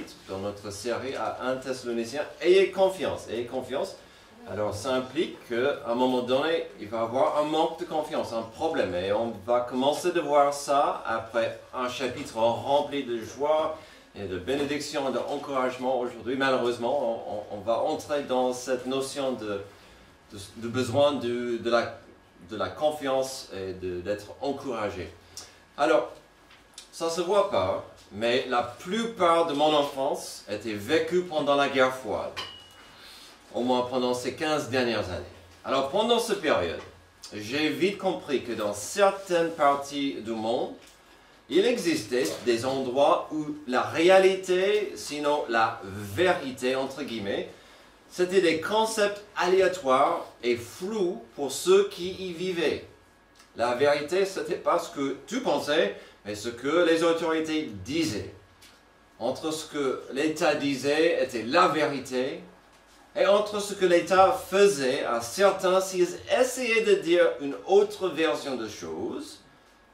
chapitre dans notre série à 1 Thessaloniciens. Ayez confiance, ayez confiance. Alors ça implique qu'à un moment donné, il va y avoir un manque de confiance, un problème. Et on va commencer de voir ça après un chapitre rempli de joie et de bénédiction et d'encouragement aujourd'hui. Malheureusement, on va entrer dans cette notion de besoin de la confiance et d'être encouragé. Alors, ça ne se voit pas, mais la plupart de mon enfance était vécue pendant la guerre froide, au moins pendant ces 15 dernières années. Alors, pendant cette période, j'ai vite compris que dans certaines parties du monde, il existait des endroits où la réalité, sinon la vérité, entre guillemets, c'était des concepts aléatoires et flous pour ceux qui y vivaient. La vérité, ce n'était pas ce que tu pensais, mais ce que les autorités disaient. Entre ce que l'État disait était la vérité, et entre ce que l'État faisait à certains s'ils essayaient de dire une autre version de choses,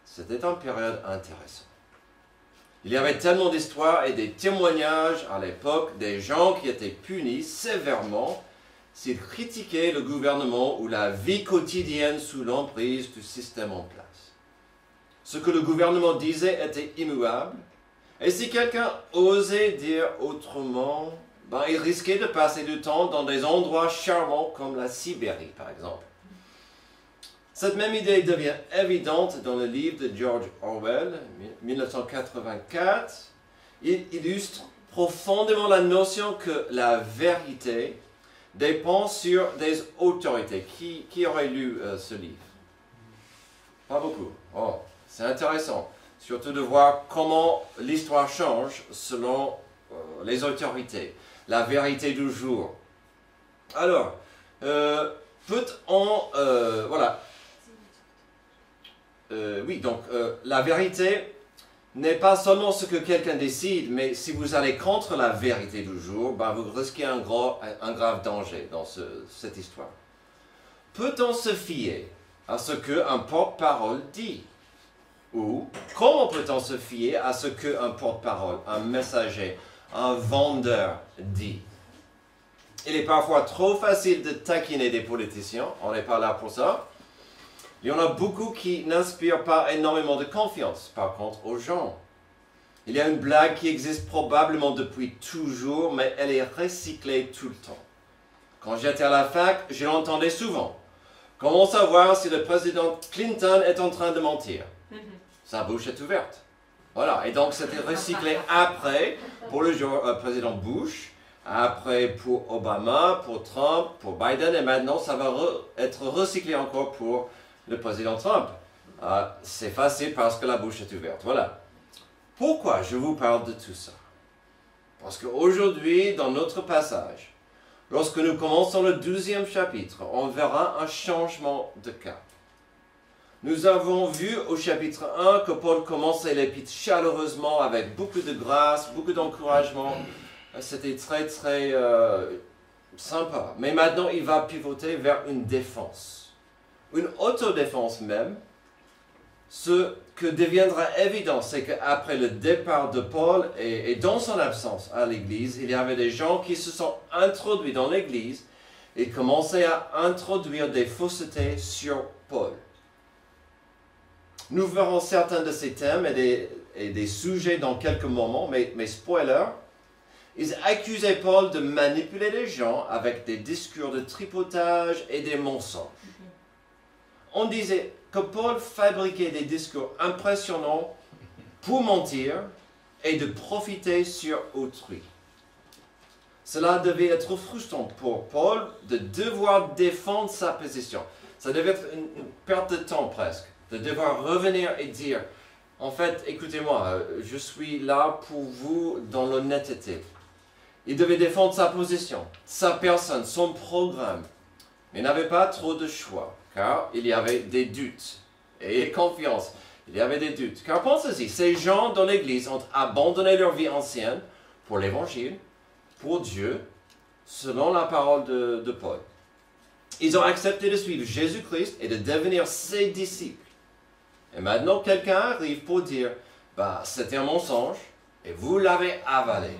c'était une période intéressante. Il y avait tellement d'histoires et des témoignages à l'époque des gens qui étaient punis sévèrement s'ils critiquaient le gouvernement ou la vie quotidienne sous l'emprise du système en place. Ce que le gouvernement disait était immuable, et si quelqu'un osait dire autrement, il risquait de passer du temps dans des endroits charmants comme la Sibérie, par exemple. Cette même idée devient évidente dans le livre de George Orwell, 1984. Il illustre profondément la notion que la vérité dépend sur des autorités. Qui aurait lu ce livre? Pas beaucoup. Oh, c'est intéressant, surtout de voir comment l'histoire change selon les autorités. La vérité du jour. Alors, peut-on... voilà. Oui, donc la vérité n'est pas seulement ce que quelqu'un décide, mais si vous allez contre la vérité du jour, vous risquez un grave danger dans cette histoire. Peut-on se fier à ce qu'un porte-parole dit? Ou comment peut-on se fier à ce qu'un porte-parole, un messager, un vendeur dit? Il est parfois trop facile de taquiner des politiciens, on n'est pas là pour ça. Il y en a beaucoup qui n'inspirent pas énormément de confiance, par contre, aux gens. Il y a une blague qui existe probablement depuis toujours, mais elle est recyclée tout le temps. Quand j'étais à la fac, je l'entendais souvent. Comment savoir si le président Clinton est en train de mentir? Sa bouche est ouverte. Voilà, et donc c'était recyclé après pour le président Bush, après pour Obama, pour Trump, pour Biden, et maintenant ça va être recyclé encore pour le président Trump. C'est facile parce que la bouche est ouverte. Voilà. Pourquoi je vous parle de tout ça? Parce qu'aujourd'hui, dans notre passage, lorsque nous commençons le 12e chapitre, on verra un changement de cap. Nous avons vu au chapitre 1 que Paul commençait l'épître chaleureusement avec beaucoup de grâce, beaucoup d'encouragement. C'était très sympa. Mais maintenant, il va pivoter vers une défense. Une autodéfense même. Ce que deviendra évident, c'est qu'après le départ de Paul et dans son absence à l'église, il y avait des gens qui se sont introduits dans l'église et commençaient à introduire des faussetés sur Paul. Nous verrons certains de ces thèmes et des sujets dans quelques moments, mais spoiler, ils accusaient Paul de manipuler les gens avec des discours de tripotage et des mensonges. On disait que Paul fabriquait des discours impressionnants pour mentir et de profiter sur autrui. Cela devait être frustrant pour Paul de devoir défendre sa position. Ça devait être une perte de temps presque, de devoir revenir et dire, en fait, écoutez-moi, je suis là pour vous dans l'honnêteté. Il devait défendre sa position, sa personne, son programme. Mais il n'avait pas trop de choix, car il y avait des doutes. Ayez confiance, il y avait des doutes. Car pensez-y, ces gens dans l'Église ont abandonné leur vie ancienne pour l'Évangile, pour Dieu, selon la parole de Paul. Ils ont accepté de suivre Jésus-Christ et de devenir ses disciples. Et maintenant, quelqu'un arrive pour dire, c'était un mensonge et vous l'avez avalé.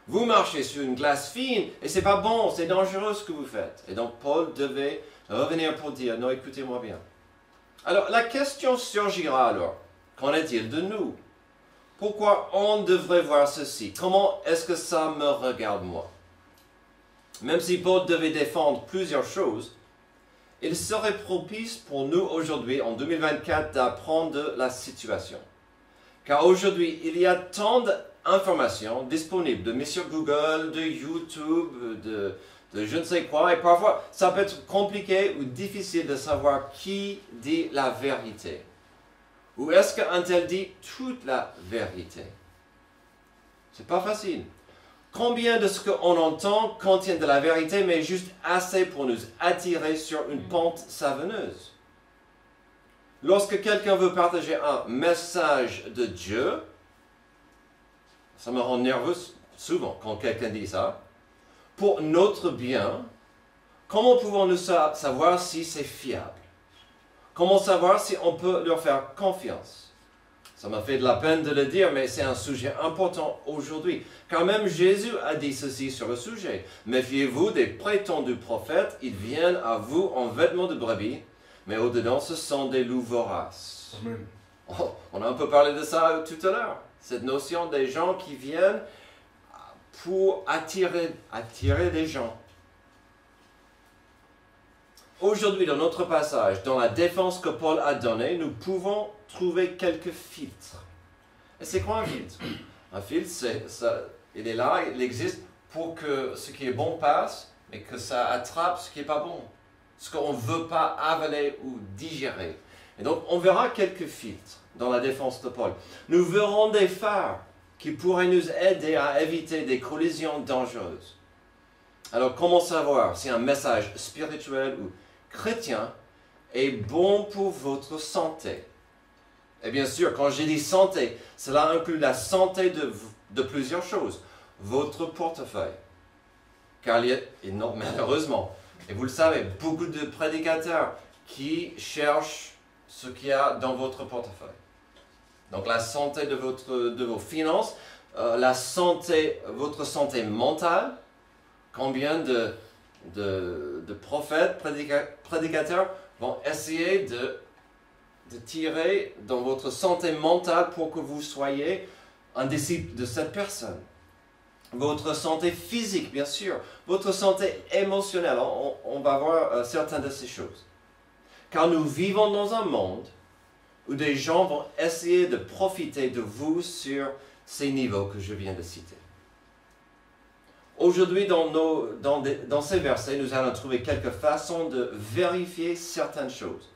Vous marchez sur une glace fine et c'est pas bon, c'est dangereux ce que vous faites. Et donc Paul devait revenir pour dire, non, écoutez-moi bien. Alors la question surgira alors, qu'en est-il de nous? Pourquoi on devrait voir ceci? Comment est-ce que ça me regarde moi? Même si Paul devait défendre plusieurs choses, il serait propice pour nous aujourd'hui, en 2024, d'apprendre de la situation. Car aujourd'hui, il y a tant d'informations disponibles, de sur Google, de YouTube, de je ne sais quoi, et parfois ça peut être compliqué ou difficile de savoir qui dit la vérité. Ou est-ce qu'un tel dit toute la vérité? C'est pas facile. Combien de ce qu'on entend contient de la vérité, mais juste assez pour nous attirer sur une pente savonneuse? Lorsque quelqu'un veut partager un message de Dieu, ça me rend nerveux souvent quand quelqu'un dit ça, pour notre bien, comment pouvons-nous savoir si c'est fiable? Comment savoir si on peut leur faire confiance? Ça m'a fait de la peine de le dire, mais c'est un sujet important aujourd'hui. Car même Jésus a dit ceci sur le sujet. Méfiez-vous des prétendus prophètes, ils viennent à vous en vêtements de brebis, mais au-dedans ce sont des loups voraces. Amen. Oh, on a un peu parlé de ça tout à l'heure. Cette notion des gens qui viennent pour attirer des gens. Aujourd'hui, dans notre passage, dans la défense que Paul a donnée, nous pouvons trouver quelques filtres. Et c'est quoi un filtre? Un filtre, il est là, il existe pour que ce qui est bon passe, mais que ça attrape ce qui n'est pas bon. Ce qu'on ne veut pas avaler ou digérer. Et donc, on verra quelques filtres dans la défense de Paul. Nous verrons des phares qui pourraient nous aider à éviter des collisions dangereuses. Alors, comment savoir si un message spirituel ou chrétien est bon pour votre santé? Et bien sûr, quand j'ai dit santé, cela inclut la santé de plusieurs choses. Votre portefeuille. Car il y a, et non, malheureusement, et vous le savez, beaucoup de prédicateurs qui cherchent ce qu'il y a dans votre portefeuille. Donc la santé de vos finances, votre santé mentale. Combien de prophètes, prédicateurs vont essayer de tirer dans votre santé mentale pour que vous soyez un disciple de cette personne. Votre santé physique, bien sûr. Votre santé émotionnelle. On va voir certaines de ces choses. Car nous vivons dans un monde où des gens vont essayer de profiter de vous sur ces niveaux que je viens de citer. Aujourd'hui, dans ces versets, nous allons trouver quelques façons de vérifier certaines choses.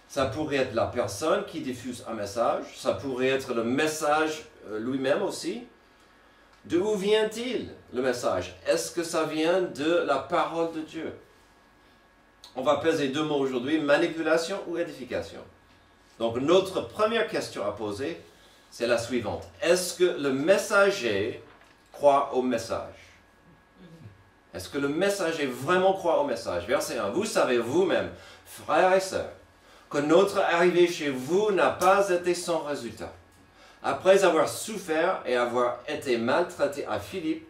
Ça pourrait être la personne qui diffuse un message, ça pourrait être le message lui-même aussi. D'où vient-il le message? Est-ce que ça vient de la parole de Dieu? On va peser deux mots aujourd'hui, manipulation ou édification. Donc notre première question à poser, c'est la suivante. Est-ce que le messager croit au message? Est-ce que le messager vraiment croit au message? Verset 1. Vous savez vous-même, frères et sœurs, que notre arrivée chez vous n'a pas été sans résultat. Après avoir souffert et avoir été maltraités à Philippe,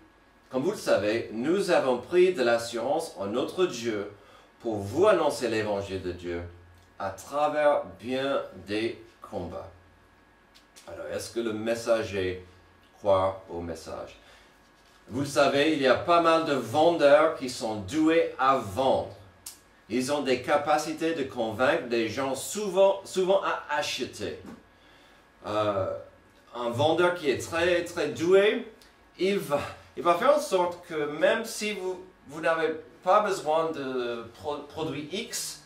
comme vous le savez, nous avons pris de l'assurance en notre Dieu pour vous annoncer l'évangile de Dieu à travers bien des combats. Alors, est-ce que le messager croit au message? Vous le savez, il y a pas mal de vendeurs qui sont doués à vendre. Ils ont des capacités de convaincre des gens souvent à acheter. Un vendeur qui est très, très doué, il va faire en sorte que même si vous n'avez pas besoin de produit X,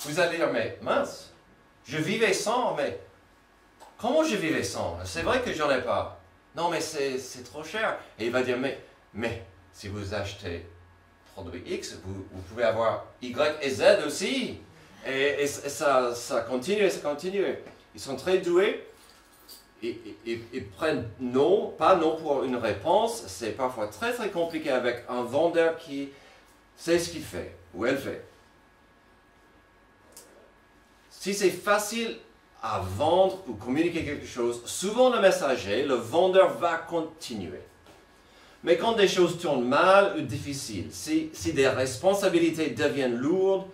vous allez dire, mais mince, je vivais sans, mais comment je vivais sans? C'est vrai que j'en ai pas. Non, mais c'est trop cher. Et il va dire, mais si vous achetez produit X, vous pouvez avoir Y et Z aussi. Et ça continue et ça continue. Ils sont très doués. Ils prennent non, pas non pour une réponse. C'est parfois très très compliqué avec un vendeur qui sait ce qu'il fait ou elle fait. Si c'est facile à vendre ou communiquer quelque chose, souvent le messager, le vendeur va continuer. Mais quand des choses tournent mal ou difficiles, si des responsabilités deviennent lourdes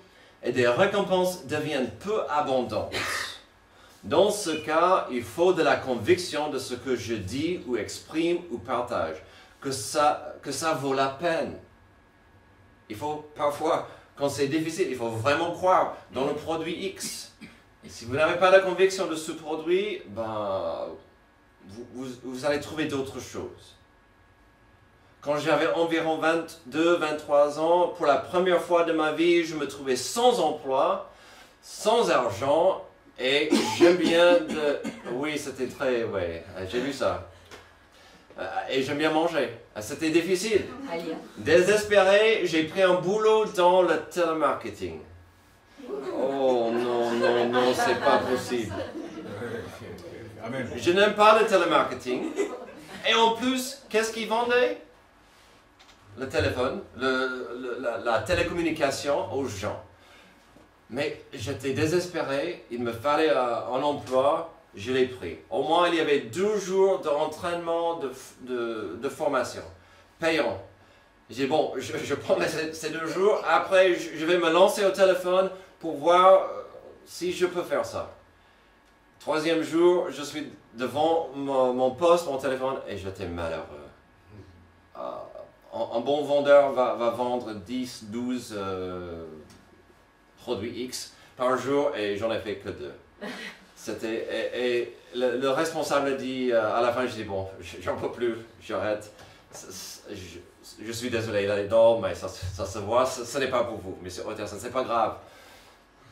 et des récompenses deviennent peu abondantes, dans ce cas, il faut de la conviction de ce que je dis ou exprime ou partage, que ça vaut la peine. Il faut parfois, quand c'est difficile, il faut vraiment croire dans le produit X. Et si vous n'avez pas la conviction de ce produit, ben, vous allez trouver d'autres choses. Quand j'avais environ 22, 23 ans, pour la première fois de ma vie, je me trouvais sans emploi, sans argent, et j'aime bien de... Oui, c'était très... Oui, j'ai vu ça. Et j'aime bien manger. C'était difficile. Désespéré, j'ai pris un boulot dans le télémarketing. Oh non, non, non, c'est pas possible. Je n'aime pas le télémarketing. Et en plus, qu'est-ce qu'ils vendaient? Le téléphone, la télécommunication aux gens. Mais j'étais désespéré, il me fallait un emploi, je l'ai pris. Au moins, il y avait 2 jours d'entraînement, de formation, payant. J'ai dit, bon, je prends ces 2 jours, après je vais me lancer au téléphone pour voir si je peux faire ça. 3e jour, je suis devant mon poste, mon téléphone, et j'étais malheureux. Un bon vendeur va vendre 10, 12 produits X par jour et j'en ai fait que 2. Et le responsable a dit, à la fin, je dis, bon, j'en peux plus, j'arrête. Je suis désolé, il a dit, non, mais ça se voit, ce n'est pas pour vous, monsieur Otterson, c'est pas grave.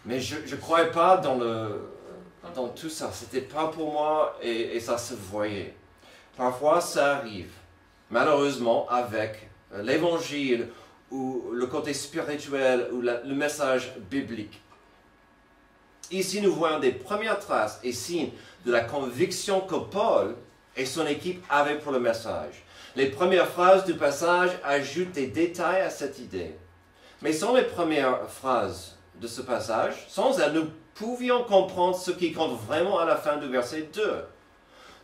Mais je ne croyais pas dans tout ça, c'était pas pour moi et ça se voyait. Parfois, ça arrive, malheureusement, avec l'évangile ou le côté spirituel ou le message biblique. Ici, nous voyons des premières traces et signes de la conviction que Paul et son équipe avaient pour le message. Les premières phrases du passage ajoutent des détails à cette idée. Mais sans les premières phrases de ce passage, sans elles, nous pouvions comprendre ce qui compte vraiment à la fin du verset 2.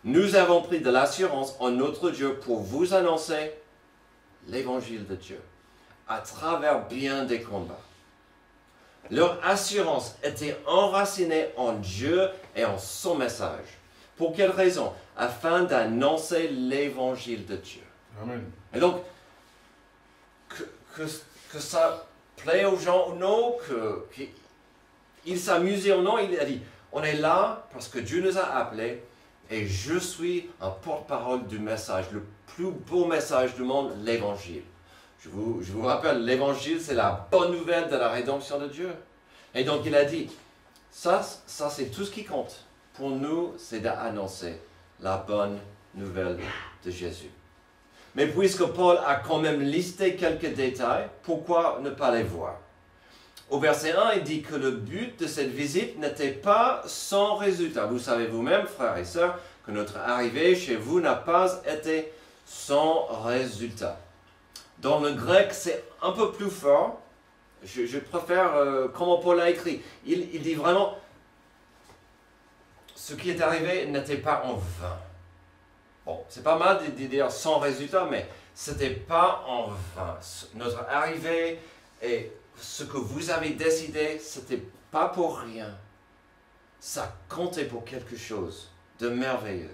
Nous avons pris de l'assurance en notre Dieu pour vous annoncer l'évangile de Dieu, à travers bien des combats. Leur assurance était enracinée en Dieu et en son message. Pour quelle raison? Afin d'annoncer l'évangile de Dieu. Amen. Et donc, que ça plaît aux gens ou non, qu'ils s'amusaient ou non, il a dit, on est là parce que Dieu nous a appelés et je suis un porte-parole du message, le plus beau message du monde, l'évangile. Je vous rappelle, l'évangile, c'est la bonne nouvelle de la rédemption de Dieu. Et donc, il a dit, ça c'est tout ce qui compte. Pour nous, c'est d'annoncer la bonne nouvelle de Jésus. Mais puisque Paul a quand même listé quelques détails, pourquoi ne pas les voir? Au verset 1, il dit que le but de cette visite n'était pas sans résultat. Vous savez vous-même, frères et sœurs, que notre arrivée chez vous n'a pas été sans résultat. Dans le grec, c'est un peu plus fort. Je préfère comment Paul a écrit. Il dit vraiment, ce qui est arrivé n'était pas en vain. Bon, c'est pas mal de dire sans résultat, mais ce n'était pas en vain. Notre arrivée et ce que vous avez décidé, ce n'était pas pour rien. Ça comptait pour quelque chose de merveilleux.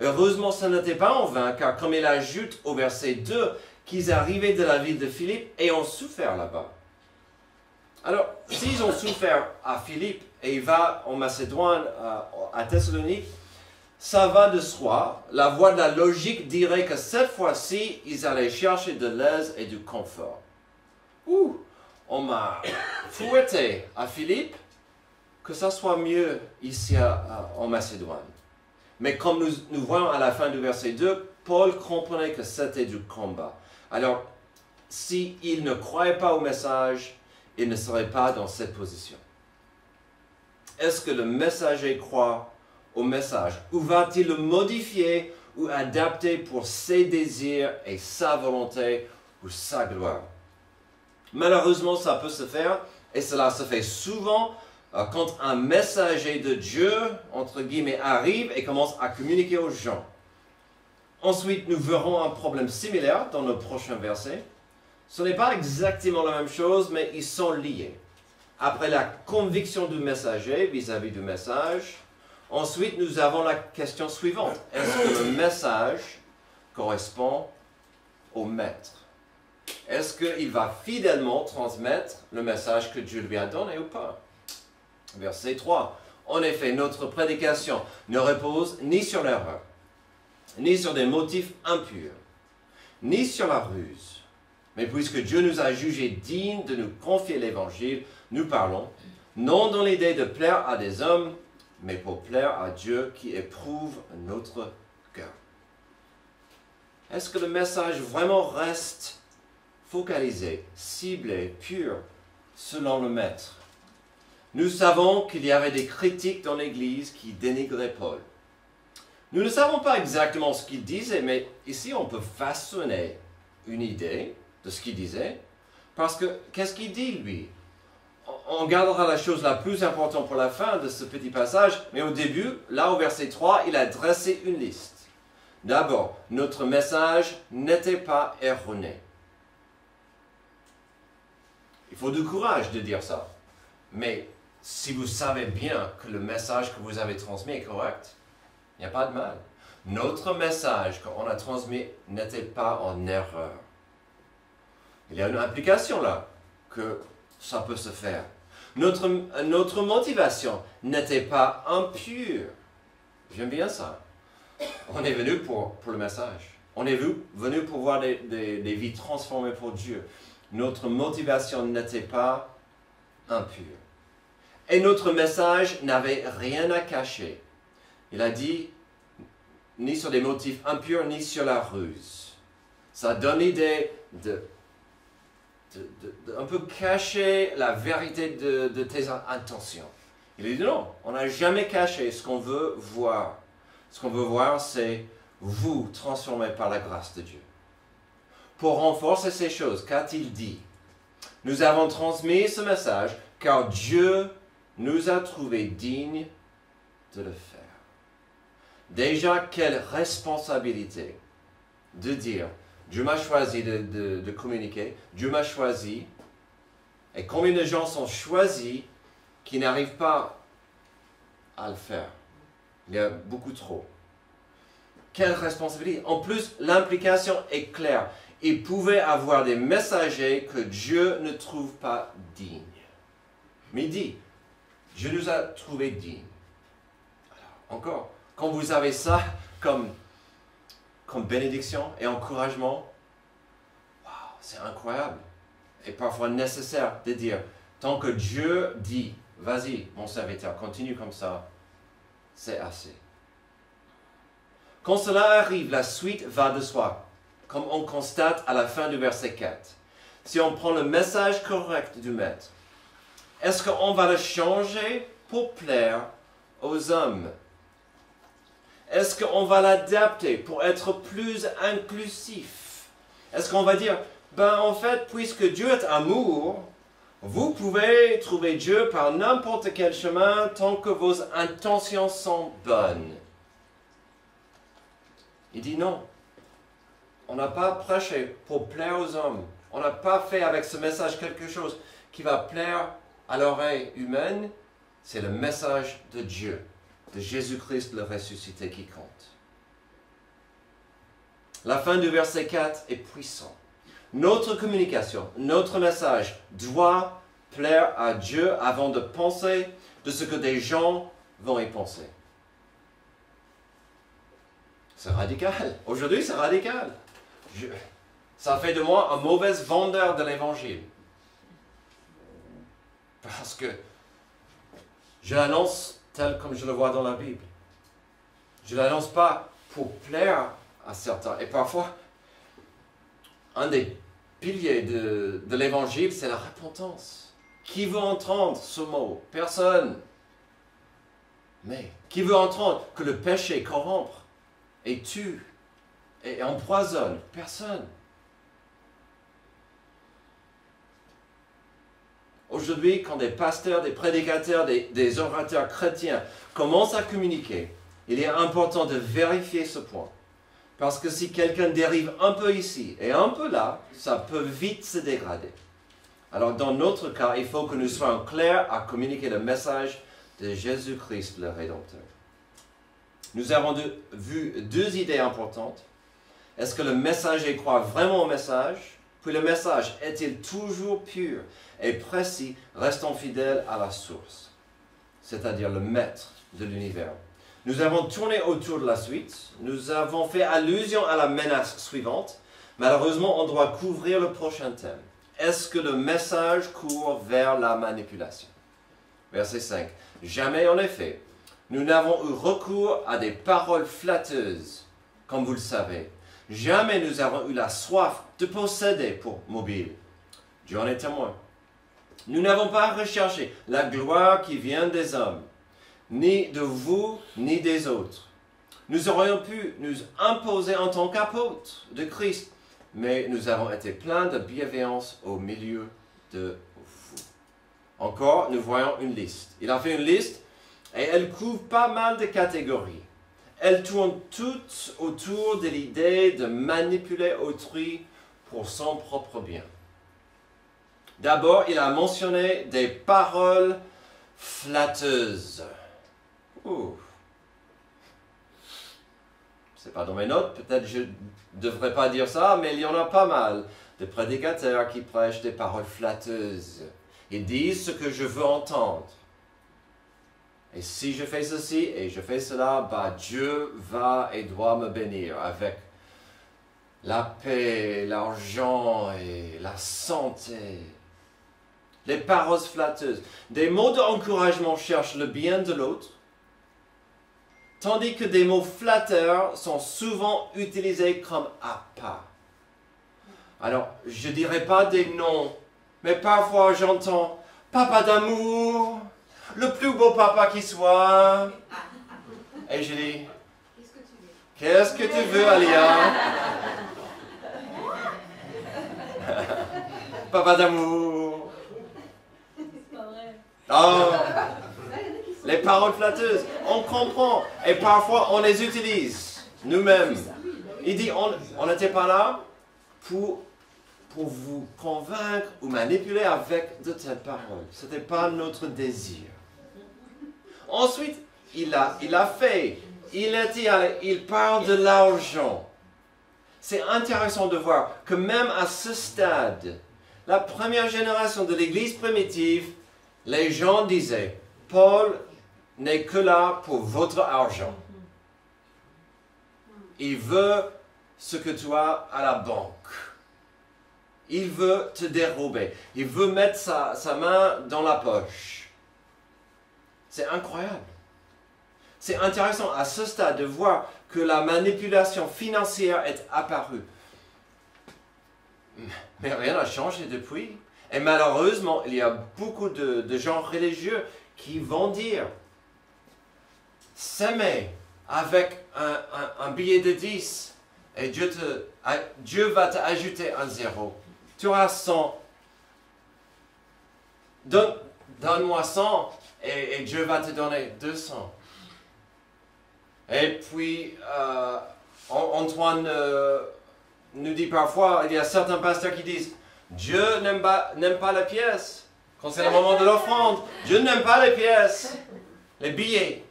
Heureusement, ce n'était pas en vain, car comme il ajoute au verset 2, qu'ils arrivaient de la ville de Philippe et ont souffert là-bas. Alors, s'ils ont souffert à Philippe et ils vont en Macédoine, à Thessalonique, ça va de soi. La voie de la logique dirait que cette fois-ci, ils allaient chercher de l'aise et du confort. Ouh, on m'a fouetté à Philippe, que ça soit mieux ici en Macédoine. Mais comme nous voyons à la fin du verset 2, Paul comprenait que c'était du combat. Alors, s'il ne croyait pas au message, il ne serait pas dans cette position. Est-ce que le messager croit au message? Ou va-t-il le modifier ou adapter pour ses désirs et sa volonté ou sa gloire? Malheureusement, ça peut se faire, et cela se fait souvent quand un messager de Dieu, entre guillemets, arrive et commence à communiquer aux gens. Ensuite, nous verrons un problème similaire dans nos prochains versets. Ce n'est pas exactement la même chose, mais ils sont liés. Après la conviction du messager vis-à-vis du message, ensuite nous avons la question suivante. Est-ce que le message correspond au maître? Est-ce qu'il va fidèlement transmettre le message que Dieu lui a donné ou pas? Verset 3. En effet, notre prédication ne repose ni sur l'erreur, ni sur des motifs impurs, ni sur la ruse. Mais puisque Dieu nous a jugés dignes de nous confier l'Évangile, nous parlons, non dans l'idée de plaire à des hommes, mais pour plaire à Dieu qui éprouve notre cœur. Est-ce que le message vraiment reste focalisé, ciblé, pur, selon le Maître? Nous savons qu'il y avait des critiques dans l'Église qui dénigraient Paul. Nous ne savons pas exactement ce qu'il disait, mais ici on peut façonner une idée de ce qu'il disait, parce que qu'est-ce qu'il dit lui? On gardera la chose la plus importante pour la fin de ce petit passage, mais au début, là au verset 3, il a dressé une liste. D'abord, notre message n'était pas erroné. Il faut du courage de dire ça, mais si vous savez bien que le message que vous avez transmis est correct, il n'y a pas de mal. Notre message qu'on a transmis n'était pas en erreur. Il y a une implication là, que ça peut se faire. Notre motivation n'était pas impure. J'aime bien ça. On est venu pour le message. On est venu pour voir des vies transformées pour Dieu. Notre motivation n'était pas impure. Et notre message n'avait rien à cacher. Il a dit, ni sur des motifs impurs, ni sur la ruse. Ça donne l'idée de un peu cacher la vérité de tes intentions. Il a dit non, on n'a jamais caché ce qu'on veut voir. Ce qu'on veut voir, c'est vous transformer par la grâce de Dieu. Pour renforcer ces choses, qu'a-t-il dit? Nous avons transmis ce message car Dieu nous a trouvés dignes de le faire. Déjà, quelle responsabilité de dire, Dieu m'a choisi de communiquer, Dieu m'a choisi, et combien de gens sont choisis qui n'arrivent pas à le faire? Il y a beaucoup trop. Quelle responsabilité! En plus, l'implication est claire. Il pouvait avoir des messagers que Dieu ne trouve pas dignes. Mais il dit, Dieu nous a trouvés dignes. Alors, encore, quand vous avez ça comme bénédiction et encouragement, wow, c'est incroyable. Et parfois nécessaire de dire, tant que Dieu dit, vas-y, mon serviteur, continue comme ça, c'est assez. Quand cela arrive, la suite va de soi, comme on constate à la fin du verset 4. Si on prend le message correct du Maître, est-ce qu'on va le changer pour plaire aux hommes? Est-ce qu'on va l'adapter pour être plus inclusif? Est-ce qu'on va dire, en fait, puisque Dieu est amour, vous pouvez trouver Dieu par n'importe quel chemin tant que vos intentions sont bonnes? Il dit non. On n'a pas prêché pour plaire aux hommes. On n'a pas fait avec ce message quelque chose qui va plaire à l'oreille humaine. C'est le message de Dieu, de Jésus-Christ le ressuscité qui compte. La fin du verset 4 est puissant. Notre communication, notre message doit plaire à Dieu avant de penser de ce que des gens vont y penser. C'est radical. Aujourd'hui, c'est radical. Ça fait de moi un mauvais vendeur de l'Évangile. Parce que je l'annonce tel comme je le vois dans la Bible. Je ne l'annonce pas pour plaire à certains. Et parfois, un des piliers de l'Évangile, c'est la repentance. Qui veut entendre ce mot? Personne. Mais qui veut entendre que le péché corrompt et tue et empoisonne? Personne. Aujourd'hui, quand des pasteurs, des prédicateurs, des orateurs chrétiens commencent à communiquer, il est important de vérifier ce point. Parce que si quelqu'un dérive un peu ici et un peu là, ça peut vite se dégrader. Alors dans notre cas, il faut que nous soyons clairs à communiquer le message de Jésus-Christ, le Rédempteur. Nous avons vu deux idées importantes. Est-ce que le messager croit vraiment au message? Puis le message est-il toujours pur et précis, restant fidèle à la source, c'est-à-dire le maître de l'univers? Nous avons tourné autour de la suite. Nous avons fait allusion à la menace suivante. Malheureusement, on doit couvrir le prochain thème. Est-ce que le message court vers la manipulation? Verset 5. Jamais en effet, nous n'avons eu recours à des paroles flatteuses, comme vous le savez. Jamais nous avons eu la soif de posséder pour mobile. Dieu en est témoin. Nous n'avons pas recherché la gloire qui vient des hommes, ni de vous, ni des autres. Nous aurions pu nous imposer en tant qu'apôtres de Christ, mais nous avons été pleins de bienveillance au milieu de vous. Encore, nous voyons une liste. Il a fait une liste et elle couvre pas mal de catégories. Elle tourne toutes autour de l'idée de manipuler autrui pour son propre bien. D'abord, il a mentionné des paroles flatteuses. C'est pas dans mes notes, peut-être je ne devrais pas dire ça, mais il y en a pas mal de prédicateurs qui prêchent des paroles flatteuses. Ils disent ce que je veux entendre. Et si je fais ceci et je fais cela, Dieu va et doit me bénir avec la paix, l'argent et la santé. Les paroles flatteuses. Des mots d'encouragement cherchent le bien de l'autre, tandis que des mots flatteurs sont souvent utilisés comme appât. Alors, je ne dirais pas des noms, mais parfois j'entends « Papa d'amour, le plus beau papa qui soit. » Et je dis « Qu'est-ce que tu veux, Alia? » Papa d'amour. Oh, les paroles flatteuses, on comprend et parfois on les utilise nous-mêmes. Il dit, on n'était pas là pour vous convaincre ou manipuler avec de telles paroles. Ce n'était pas notre désir. Ensuite, il parle de l'argent. C'est intéressant de voir que même à ce stade, la première génération de l'Église primitive, les gens disaient, Paul n'est que là pour votre argent. Il veut ce que tu as à la banque. Il veut te dérober. Il veut mettre sa main dans la poche. C'est incroyable. C'est intéressant à ce stade de voir que la manipulation financière est apparue. Mais rien n'a changé depuis. Et malheureusement, il y a beaucoup de gens religieux qui vont dire « S'aimer avec un billet de 10 et Dieu va t'ajouter un 0. Tu auras 100. Donne-moi 100 et Dieu va te donner 200. » Et puis, Antoine nous dit parfois, il y a certains pasteurs qui disent Dieu n'aime pas les pièces. Quand c'est le moment de l'offrande, Dieu n'aime pas les pièces. Les billets.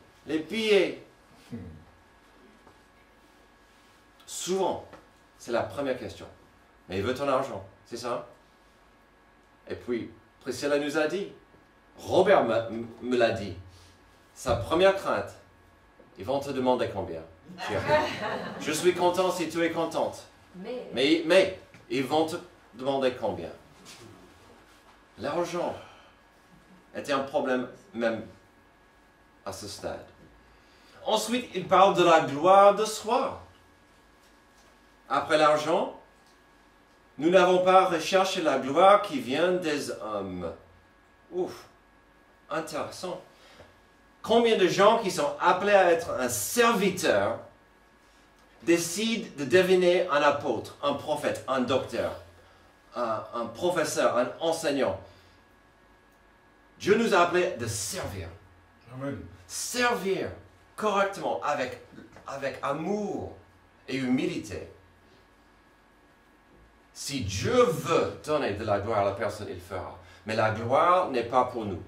Souvent, c'est la première question. Mais il veut ton argent, c'est ça? Et puis, Priscilla nous a dit, Robert me l'a dit, sa première crainte, ils vont te demander combien. Je suis content si tu es contente. Mais ils vont te demander combien. L'argent était un problème même à ce stade. Ensuite, il parle de la gloire de soi. Après l'argent, nous n'avons pas recherché la gloire qui vient des hommes. Ouf, intéressant. Combien de gens qui sont appelés à être un serviteur décident de devenir un apôtre, un prophète, un docteur, un professeur, un enseignant? Dieu nous a appelés de servir. Amen. Servir correctement, avec amour et humilité. Si Dieu veut donner de la gloire à la personne, il fera. Mais la gloire n'est pas pour nous.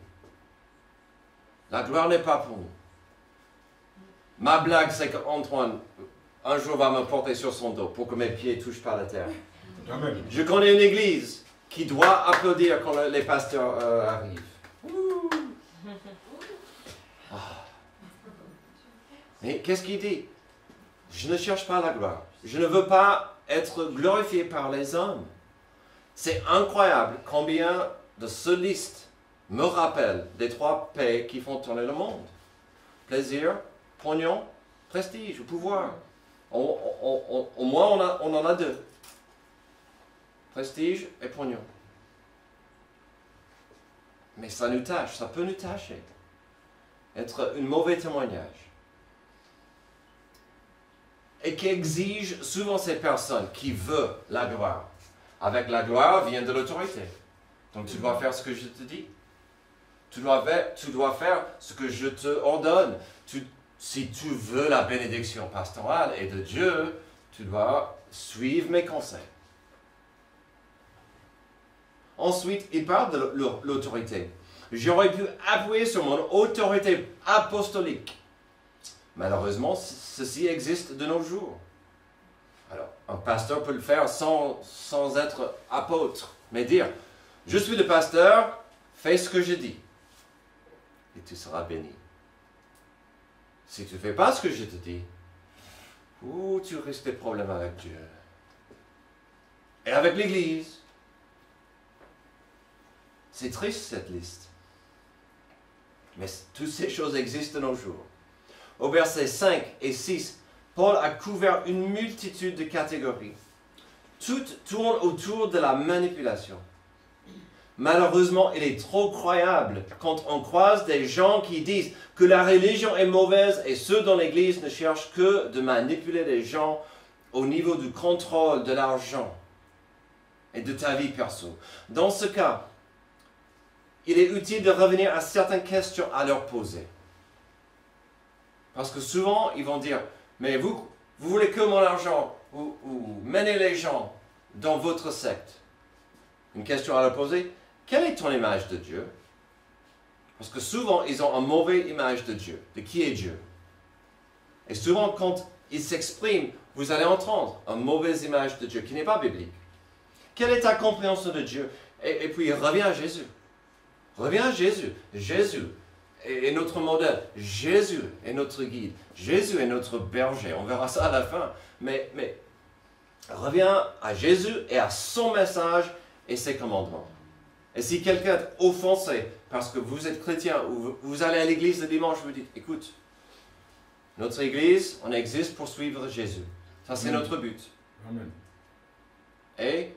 La gloire n'est pas pour nous. Ma blague, c'est qu'Antoine, un jour, va me porter sur son dos pour que mes pieds ne touchent pas la terre. Amen. Je connais une église qui doit applaudir quand les pasteurs arrivent. Ah. Mais qu'est-ce qu'il dit? Je ne cherche pas la gloire. Je ne veux pas être glorifié par les hommes. C'est incroyable combien de solistes me rappellent des 3 P qui font tourner le monde. Plaisir, pognon, prestige, pouvoir. Au moins, on en a 2. Prestige et pognon. Mais ça nous tâche, ça peut nous tâcher. Être un mauvais témoignage. Et qui exige souvent ces personnes qui veulent la gloire. Avec la gloire vient de l'autorité. Donc tu dois faire ce que je te dis. Tu dois faire ce que je te ordonne. Si tu veux la bénédiction pastorale et de Dieu, tu dois suivre mes conseils. Ensuite, il parle de l'autorité. J'aurais pu appuyer sur mon autorité apostolique. Malheureusement, ceci existe de nos jours. Alors, un pasteur peut le faire sans être apôtre, mais dire, je suis le pasteur, fais ce que je dis, et tu seras béni. Si tu ne fais pas ce que je te dis, tu risques des problèmes avec Dieu. Et avec l'Église. C'est triste cette liste. Mais toutes ces choses existent de nos jours. Au verset 5 et 6, Paul a couvert une multitude de catégories. Toutes tournent autour de la manipulation. Malheureusement, il est trop croyable quand on croise des gens qui disent que la religion est mauvaise et ceux dans l'Église ne cherchent que de manipuler les gens au niveau du contrôle de l'argent et de ta vie perso. Dans ce cas, il est utile de revenir à certaines questions à leur poser. Parce que souvent, ils vont dire, mais vous voulez que mon argent ou mener les gens dans votre secte. Une question à leur poser, quelle est ton image de Dieu? Parce que souvent, ils ont une mauvaise image de Dieu, de qui est Dieu. Et souvent, quand ils s'expriment, vous allez entendre une mauvaise image de Dieu qui n'est pas biblique. Quelle est ta compréhension de Dieu? Et puis, reviens à Jésus. Reviens à Jésus. Jésus est notre modèle. Jésus est notre guide. Jésus est notre berger. On verra ça à la fin. Mais reviens à Jésus et à son message et ses commandements. Et si quelqu'un est offensé parce que vous êtes chrétien ou vous allez à l'église le dimanche, vous dites, écoute, notre église, on existe pour suivre Jésus. Ça, c'est notre but. Amen. Et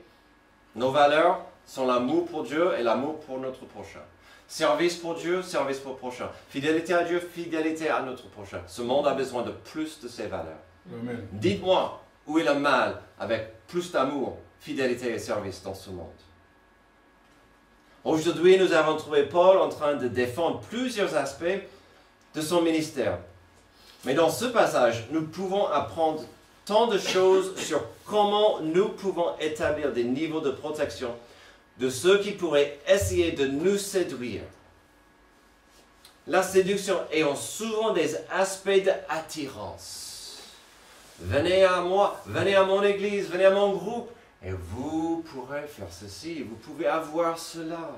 nos valeurs sont l'amour pour Dieu et l'amour pour notre prochain. Service pour Dieu, service pour le prochain. Fidélité à Dieu, fidélité à notre prochain. Ce monde a besoin de plus de ces valeurs. Amen. Dites-moi où est le mal avec plus d'amour, fidélité et service dans ce monde. Aujourd'hui, nous avons trouvé Paul en train de défendre plusieurs aspects de son ministère. Mais dans ce passage, nous pouvons apprendre tant de choses sur comment nous pouvons établir des niveaux de protection de ceux qui pourraient essayer de nous séduire. La séduction ayant souvent des aspects d'attirance. Venez à moi, venez à mon église, venez à mon groupe, et vous pourrez faire ceci, vous pouvez avoir cela.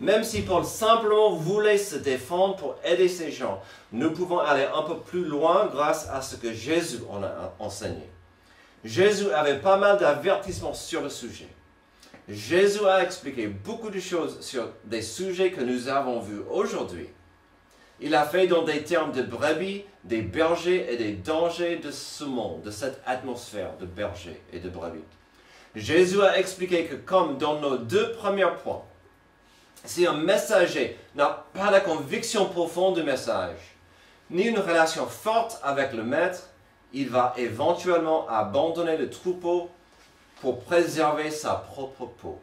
Même si Paul simplement voulait se défendre pour aider ces gens, nous pouvons aller un peu plus loin grâce à ce que Jésus en a enseigné. Jésus avait pas mal d'avertissements sur le sujet. Jésus a expliqué beaucoup de choses sur des sujets que nous avons vus aujourd'hui. Il a fait dans des termes de brebis, des bergers et des dangers de ce monde, de cette atmosphère de bergers et de brebis. Jésus a expliqué que comme dans nos 2 premiers points, si un messager n'a pas la conviction profonde du message, ni une relation forte avec le maître, il va éventuellement abandonner le troupeau pour préserver sa propre peau.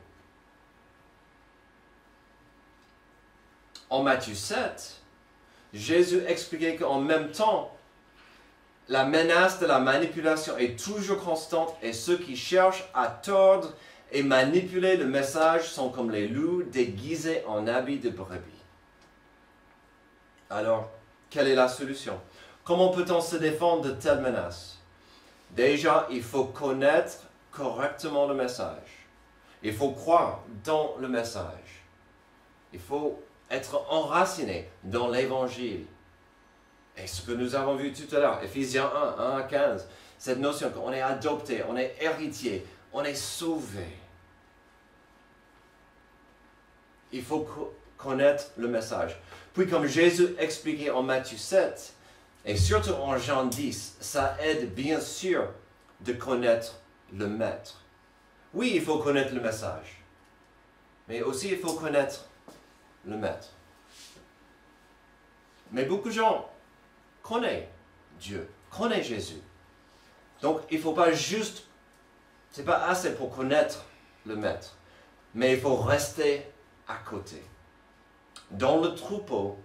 En Matthieu 7, Jésus expliquait qu'en même temps, la menace de la manipulation est toujours constante et ceux qui cherchent à tordre et manipuler le message sont comme les loups déguisés en habits de brebis. Alors, quelle est la solution? Comment peut-on se défendre de telles menaces? Déjà, il faut connaître correctement le message. Il faut croire dans le message. Il faut être enraciné dans l'Évangile. Et ce que nous avons vu tout à l'heure, Ephésiens 1 à 15, cette notion qu'on est adopté, on est héritier, on est sauvé. Il faut connaître le message. Puis comme Jésus expliquait en Matthieu 7, et surtout en Jean 10, ça aide bien sûr de connaître le Maître. Oui, il faut connaître le message, mais aussi il faut connaître le Maître. Mais beaucoup de gens connaissent Dieu, connaissent Jésus. Donc il ne faut pas juste, ce n'est pas assez pour connaître le Maître, mais il faut rester à côté, dans le troupeau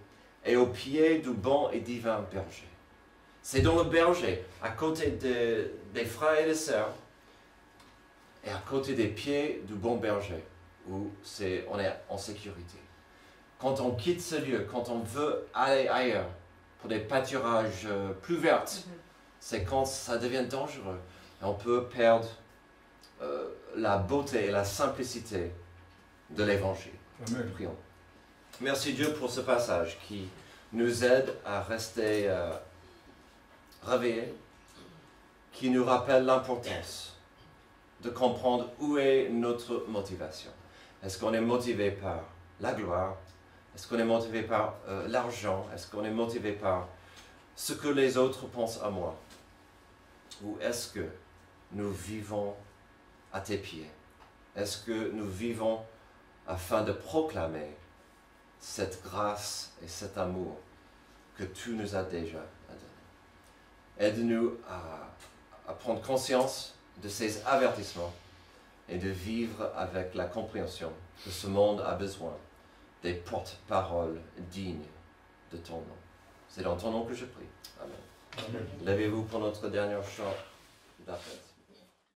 et au pied du bon et divin berger. C'est dans le berger, à côté des frères et des sœurs, et à côté des pieds du bon berger, où on est en sécurité. Quand on quitte ce lieu, quand on veut aller ailleurs, pour des pâturages plus verts, c'est quand ça devient dangereux. Et on peut perdre la beauté et la simplicité de l'Évangile. Amen. Prions. Merci Dieu pour ce passage qui nous aide à rester réveillés, qui nous rappelle l'importance de comprendre où est notre motivation. Est-ce qu'on est motivé par la gloire? Est-ce qu'on est motivé par l'argent? Est-ce qu'on est motivé par ce que les autres pensent à moi? Ou est-ce que nous vivons à tes pieds? Est-ce que nous vivons afin de proclamer cette grâce et cet amour que tu nous as déjà donné? Aide-nous à prendre conscience de ces avertissements et de vivre avec la compréhension que ce monde a besoin des porte-paroles dignes de ton nom. C'est dans ton nom que je prie. Amen. Amen. Levez-vous pour notre dernier chant d'appel.